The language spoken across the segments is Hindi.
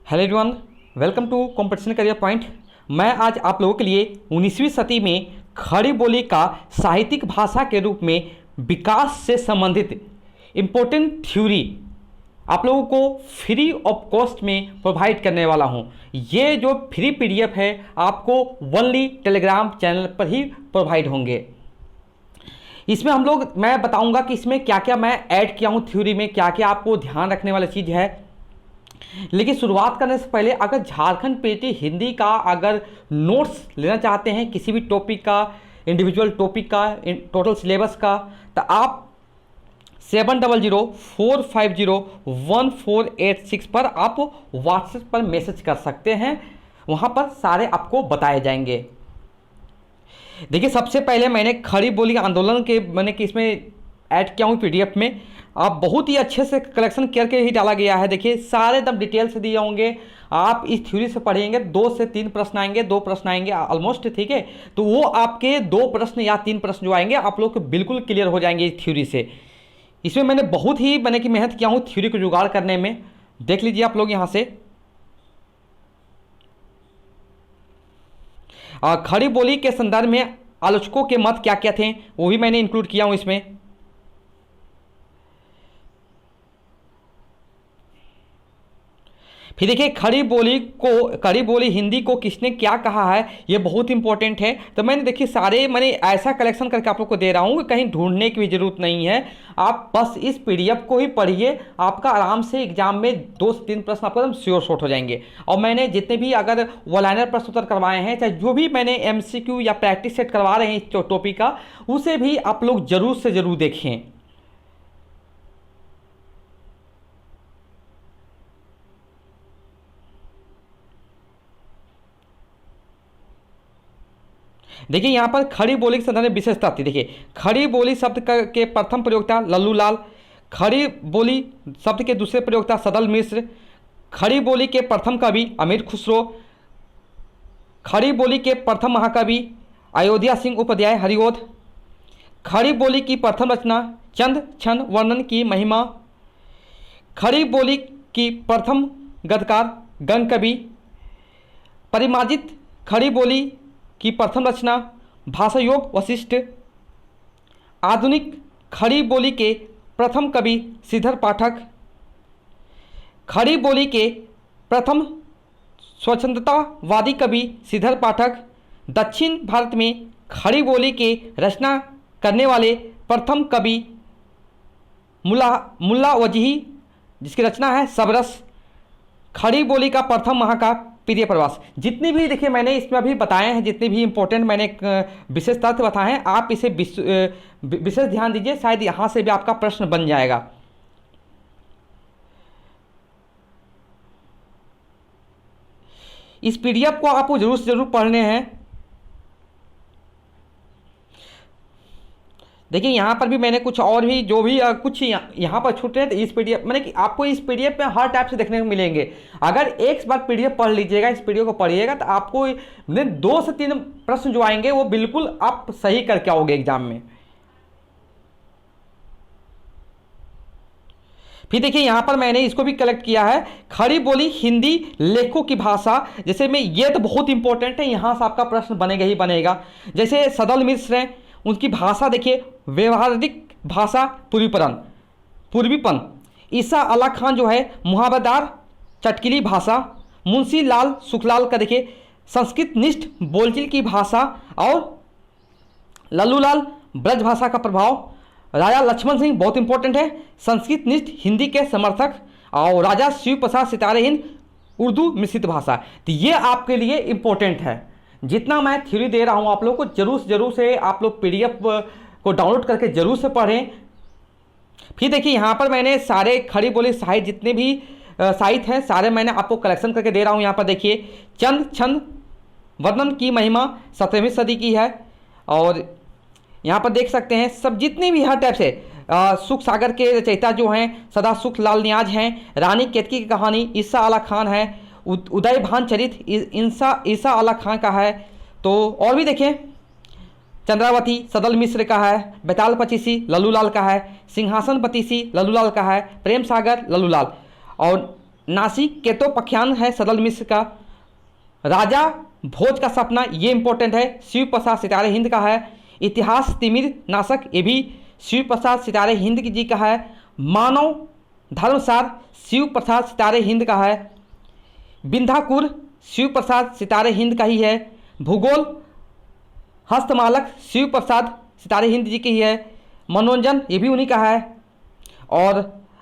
Hello everyone, welcome to Competition Career Point. मैं आज आप लोगों के लिए 19वीं सदी में खड़ी बोली का साहित्यिक भाषा के रूप में विकास से संबंधित इम्पोर्टेंट थ्योरी आप लोगों को फ्री ऑफ कॉस्ट में प्रोवाइड करने वाला हूं। ये जो फ्री पीडीएफ है आपको ओनली टेलीग्राम चैनल पर ही प्रोवाइड होंगे। इसमें मैं बताऊंगा कि इसमें क्या क्या मैं ऐड किया हूं, थ्योरी में क्या क्या आपको ध्यान रखने वाली चीज़ है। लेकिन शुरुआत करने से पहले अगर झारखंड पीटी हिंदी का अगर नोट्स लेना चाहते हैं किसी भी टॉपिक का, इंडिविजुअल टॉपिक का, टोटल सिलेबस का, तो आप 7004501486 पर आप व्हाट्सएप पर मैसेज कर सकते हैं। वहाँ पर सारे आपको बताए जाएंगे। देखिए, सबसे पहले मैंने खड़ी बोली आंदोलन के कि इसमें ऐड किया हूँ पीडीएफ में। आप बहुत ही अच्छे से कलेक्शन करके ही डाला गया है। देखिए, सारे एकदम डिटेल से दिए होंगे। आप इस थ्योरी से पढ़ेंगे 2 से 3 प्रश्न आएंगे, 2 प्रश्न आएंगे ऑलमोस्ट, ठीक है। तो वो आपके 2 प्रश्न या 3 प्रश्न जो आएंगे आप लोग को बिल्कुल क्लियर हो जाएंगे इस थ्योरी से। इसमें मैंने बहुत ही कि मेहनत किया हूँ थ्योरी को जुगाड़ करने में। देख लीजिए आप लोग यहाँ से। खड़ी बोली के संदर्भ में आलोचकों के मत क्या क्या थे वो भी मैंने इंक्लूड किया हूँ इसमें। फिर देखिए, खड़ी बोली हिंदी को किसने क्या कहा है, ये बहुत इंपॉर्टेंट है। तो मैंने मैंने ऐसा कलेक्शन करके आप लोग को दे रहा हूँ कि कहीं ढूंढने की भी जरूरत नहीं है। आप बस इस पीडीएफ को ही पढ़िए, आपका आराम से एग्जाम में 2 से 3 प्रश्न आपको एकदम श्योर शॉर्ट हो जाएंगे। और मैंने जितने भी अगर वन लाइनर प्रश्न उत्तर करवाए हैं, चाहे जो भी मैंने एमसीक्यू या प्रैक्टिस सेट करवा रहे हैं इस टॉपिक का, उसे भी आप लोग जरूर से जरूर देखें। देखिए, यहाँ पर खड़ी बोली के संदर्भ में विशेषता थी। देखिए, खड़ी बोली शब्द के प्रथम प्रयोक्ता लल्लू लाल, खड़ी बोली शब्द के दूसरे प्रयोक्ता सदल मिश्र, खड़ी बोली के प्रथम कवि अमीर खुसरो, खड़ी बोली के प्रथम महाकवि अयोध्या सिंह उपाध्याय हरिओध, खड़ी बोली की प्रथम रचना चंद छंद वर्णन की महिमा, खड़ी बोली की प्रथम गद्यकार गंग कवि, परिमार्जित खड़ी बोली की प्रथम रचना भाषा योग वशिष्ठ, आधुनिक खड़ी बोली के प्रथम कवि श्रीधर पाठक, खड़ी बोली के प्रथम स्वच्छंदतावादी कवि श्रीधर पाठक, दक्षिण भारत में खड़ी बोली के रचना करने वाले प्रथम कवि मुल्ला वजही जिसकी रचना है सबरस, खड़ी बोली का प्रथम महाकाव्य प्रिय प्रवास। जितनी भी देखिए मैंने इसमें अभी बताए हैं, जितने भी इंपॉर्टेंट मैंने विशेष तथ्य बताए हैं, आप इसे विशेष ध्यान दीजिए, शायद यहाँ से भी आपका प्रश्न बन जाएगा। इस पीडीएफ को आपको जरूर से जरूर पढ़ने हैं। देखिए, यहाँ पर भी मैंने कुछ और भी जो भी कुछ यहाँ पर छूटे हैं, तो इस पीडीएफ कि आपको इस पीडीएफ में हर टाइप से देखने को मिलेंगे। अगर एक बार पीडीएफ पढ़ लीजिएगा, इस पीडीएफ को पढ़िएगा, तो आपको 2 से 3 प्रश्न जो आएंगे वो बिल्कुल आप सही करके आओगे एग्जाम में। फिर देखिए, यहाँ पर मैंने इसको भी कलेक्ट किया है, खड़ी बोली हिंदी लेखकों की भाषा। जैसे में ये तो बहुत इंपॉर्टेंट है, यहाँ से आपका प्रश्न बनेगा ही बनेगा। जैसे सदल मिश्र हैं, उनकी भाषा देखिए व्यवहारिक भाषा पूर्वीपन। ईसा अल्लाह खान जो है मुहावरदार चटकीली भाषा। मुंशी लाल सुखलाल का देखिए संस्कृत निष्ठ बोलचाल की भाषा। और लल्लू लाल ब्रज भाषा का प्रभाव। राजा लक्ष्मण सिंह बहुत इंपॉर्टेंट है, संस्कृत निष्ठ हिंदी के समर्थक। और राजा शिव प्रसाद सितारे हिंद उर्दू मिश्रित भाषा। तो ये आपके लिए इंपॉर्टेंट है। जितना मैं थ्योरी दे रहा हूँ आप लोग को जरूर से आप लोग पीडीएफ को डाउनलोड करके जरूर से पढ़ें। फिर देखिए, यहाँ पर मैंने सारे खड़ी बोली साहित्य जितने भी साहित्य हैं सारे मैंने आपको कलेक्शन करके दे रहा हूँ। यहाँ पर देखिए, चंद छंद वर्णन की महिमा 17वीं सदी की है। और यहाँ पर देख सकते हैं सब जितने भी हर टाइप से सुख सागर के रचयिता जो हैं सदा सुख लाल नियाज हैं। रानी केतकी की कहानी ईसा अल्लाह खान है। उदय भान चरित ईसा अल्लाह खान का है। तो और भी देखें, चंद्रावती सदल मिश्र का है। बेताल पचीसी लल्लू लाल का है। सिंहासन पतीसी लल्लू लाल का है। प्रेम सागर लल्लू लाल। और नासिकेतोपाख्यान है सदल मिश्र का। राजा भोज का सपना, ये इंपॉर्टेंट है, शिव प्रसाद सितारे हिंद का है। इतिहास तिमिर नाशक, ये भी शिव प्रसाद सितारे हिंद जी का है। मानव धर्मसार शिव प्रसाद सितारे हिंद का है। बिंधाकुर शिव प्रसाद सितारे हिंद का ही है। भूगोल हस्तमालक शिव प्रसाद सितारे हिंद जी की ही है। मनोरंजन ये भी उन्हीं का है। और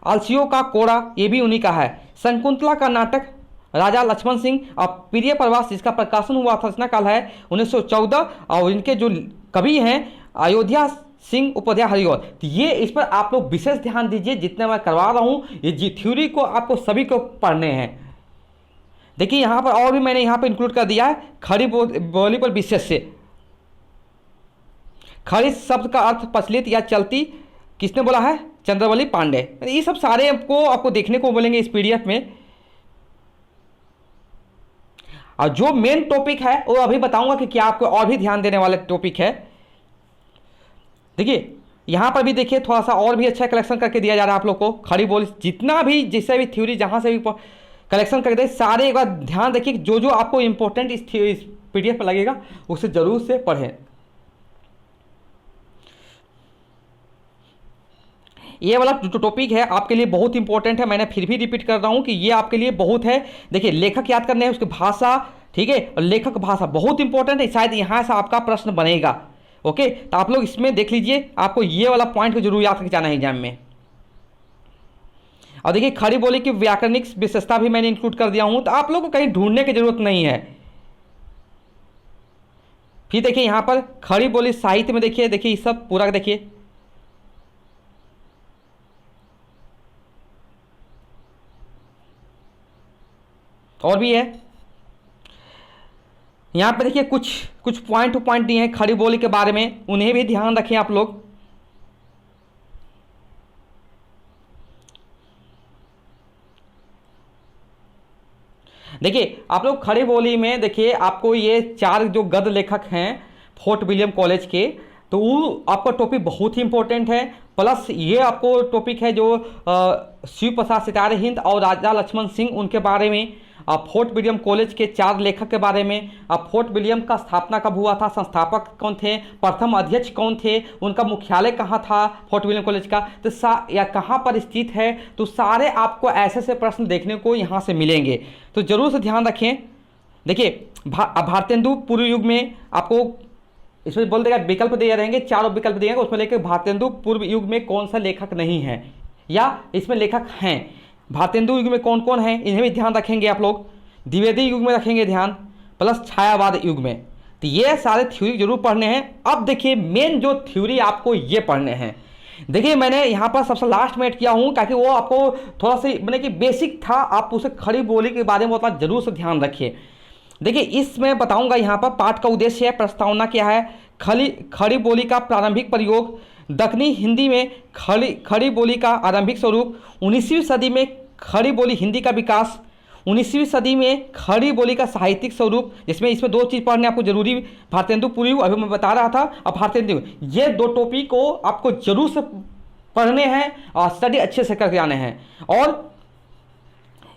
आलसियों का कोड़ा ये भी उन्हीं का है। शकुंतला का नाटक राजा लक्ष्मण सिंह और प्रिय प्रवास जिसका प्रकाशन हुआ था रचना काल है 1914, और इनके जो कवि हैं अयोध्या सिंह उपाध्याय हरिऔध। तो ये इस पर आप लोग विशेष ध्यान दीजिए, जितने मैं करवा रहा हूँ ये जी थ्योरी को आपको सभी को पढ़ने हैं। देखिए यहाँ पर और भी मैंने यहाँ पर इंक्लूड कर दिया है खड़ी बोली पर विशेष से। खड़ी शब्द का अर्थ प्रचलित या चलती, किसने बोला है? चंद्रवली पांडे। ये सब सारे आपको देखने को मिलेंगे इस पीडीएफ में। और जो मेन टॉपिक है वो अभी बताऊंगा कि क्या आपको और भी ध्यान देने वाला टॉपिक है। देखिए यहां पर भी देखिए थोड़ा सा और भी अच्छा कलेक्शन करके दिया जा रहा है आप लोग को। खड़ी बोली जितना भी जिससे भी थ्योरी जहां से भी कलेक्शन करके दे सारे एक बार ध्यान देखिए, जो जो आपको इंपॉर्टेंट इस पीडीएफ पर लगेगा उसे जरूर से पढ़ें। ये वाला जो टॉपिक है आपके लिए बहुत इंपॉर्टेंट है, मैंने फिर भी रिपीट कर रहा हूँ कि ये आपके लिए बहुत है। देखिए लेखक याद करने हैं, उसकी भाषा, ठीक है, और लेखक भाषा बहुत इंपॉर्टेंट है, शायद यहाँ से आपका प्रश्न बनेगा। ओके, तो आप लोग इसमें देख लीजिए, आपको ये वाला पॉइंट को जरूर याद करके जाना है एग्जाम में। और देखिए खड़ी बोली की व्याकरणिक विशेषता भी मैंने इंक्लूड कर दिया हूँ, तो आप लोग को कहीं ढूंढने की जरूरत नहीं है। फिर देखिए यहाँ पर खड़ी बोली साहित्य में देखिए ये सब पूरा देखिए। और भी है यहाँ पे देखिए कुछ पॉइंट टू पॉइंट दिए हैं खड़ी बोली के बारे में, उन्हें भी ध्यान रखें आप लोग। देखिए आप लोग खड़ी बोली में देखिए आपको ये 4 जो गद्य लेखक हैं फोर्ट विलियम कॉलेज के, तो वो आपका टॉपिक बहुत ही इंपॉर्टेंट है। प्लस ये आपको टॉपिक है जो शिव प्रसाद सितारे हिंद और राजा लक्ष्मण सिंह उनके बारे में, फोर्ट विलियम कॉलेज के 4 लेखक के बारे में, फोर्ट विलियम का स्थापना कब हुआ था, संस्थापक कौन थे, प्रथम अध्यक्ष कौन थे, उनका मुख्यालय कहाँ था फोर्ट विलियम कॉलेज का, तो या कहाँ पर स्थित है, तो सारे आपको ऐसे ऐसे प्रश्न देखने को यहाँ से मिलेंगे, तो जरूर से ध्यान रखें। देखिए भारतेंदु पूर्व युग में आपको इसमें बोल देगा विकल्प दिए रहेंगे, 4 विकल्प दिएंगे, उसमें लेकर भारतेंदु पूर्व युग में कौन सा लेखक नहीं है या इसमें लेखक हैं। भारतेंदु युग में कौन कौन है इन्हें भी ध्यान रखेंगे आप लोग। द्विवेदी युग में रखेंगे ध्यान, प्लस छायावाद युग में। तो ये सारे थ्योरी जरूर पढ़ने हैं। अब देखिए मेन जो थ्योरी आपको ये पढ़ने हैं। देखिए मैंने यहाँ पर सबसे लास्ट में ऐड किया हूँ ताकि वो आपको थोड़ा सा मैंने कि बेसिक था, आप उसे खड़ी बोली के बारे में उतना जरूर से ध्यान रखिए। देखिए इसमें बताऊँगा यहाँ पर पाठ का उद्देश्य है, प्रस्तावना क्या है, खड़ी बोली का प्रारंभिक प्रयोग, दक्षिणी हिंदी में खड़ी बोली का आरंभिक स्वरूप, 19वीं सदी में खड़ी बोली हिंदी का विकास, 19वीं सदी में खड़ी बोली का साहित्यिक स्वरूप, जिसमें इसमें 2 चीज़ पढ़ने आपको जरूरी, भारतेंदु पूर्व अभी मैं बता रहा था और भारतेंदु, ये 2 टॉपिक को आपको जरूर से पढ़ने हैं और स्टडी अच्छे से करके आने हैं। और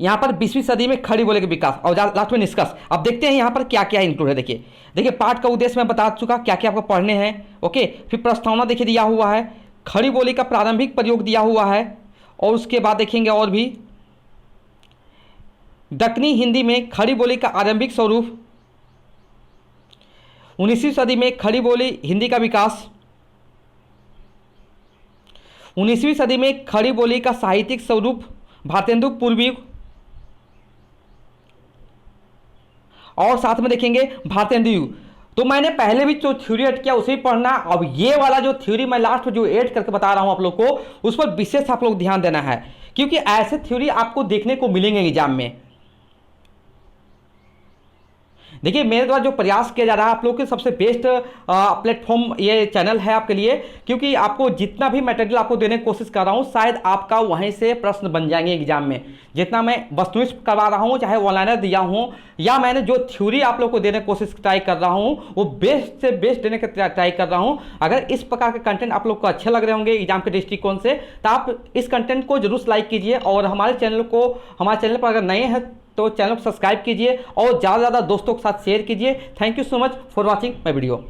यहाँ पर 20वीं सदी में खड़ी बोली का विकास और लास्ट में निष्कर्ष। अब देखते हैं यहाँ पर क्या क्या इंक्लूड है। देखिए पाठ का उद्देश्य मैं बता चुका क्या क्या आपको पढ़ने हैं। ओके, फिर प्रस्तावना देखिए दिया हुआ है, खड़ी बोली का प्रारंभिक प्रयोग दिया हुआ है, और उसके बाद देखेंगे और भी दक्षिणी हिंदी में खड़ी बोली का आरंभिक स्वरूप, 19वीं सदी में खड़ी बोली हिंदी का विकास, 19वीं सदी में खड़ी बोली का साहित्यिक स्वरूप भारतेंदु पूर्व युग, और साथ में देखेंगे भारतेंदु युग। तो मैंने पहले भी जो थ्योरी ऐड किया उसे भी पढ़ना। अब ये वाला जो थ्योरी मैं लास्ट में जो ऐड करके बता रहा हूं आप लोग को, उस पर विशेष आप लोग ध्यान देना है, क्योंकि ऐसे थ्योरी आपको देखने को मिलेंगे एग्जाम में। देखिए मेरे द्वारा जो प्रयास किया जा रहा है आप लोग के सबसे बेस्ट प्लेटफॉर्म ये चैनल है आपके लिए, क्योंकि आपको जितना भी मटेरियल आपको देने की कोशिश कर रहा हूँ शायद आपका वहीं से प्रश्न बन जाएंगे एग्जाम में। जितना मैं वस्तुनिष्ठ करवा रहा हूँ, चाहे ऑनलाइनर दिया हूँ या मैंने जो थ्योरी आप लोग को देने की कोशिश ट्राई कर रहा हूँ वो बेस्ट से बेस्ट देने का ट्राई कर रहा हूँ। अगर इस प्रकार के कंटेंट आप लोग को अच्छे लग रहे होंगे एग्जाम के दृष्टिकोण से तो आप इस कंटेंट को जरूर लाइक कीजिए और हमारे चैनल पर अगर नए हैं तो चैनल को सब्सक्राइब कीजिए और ज़्यादा से ज़्यादा दोस्तों के साथ शेयर कीजिए। Thank you so much for watching my video.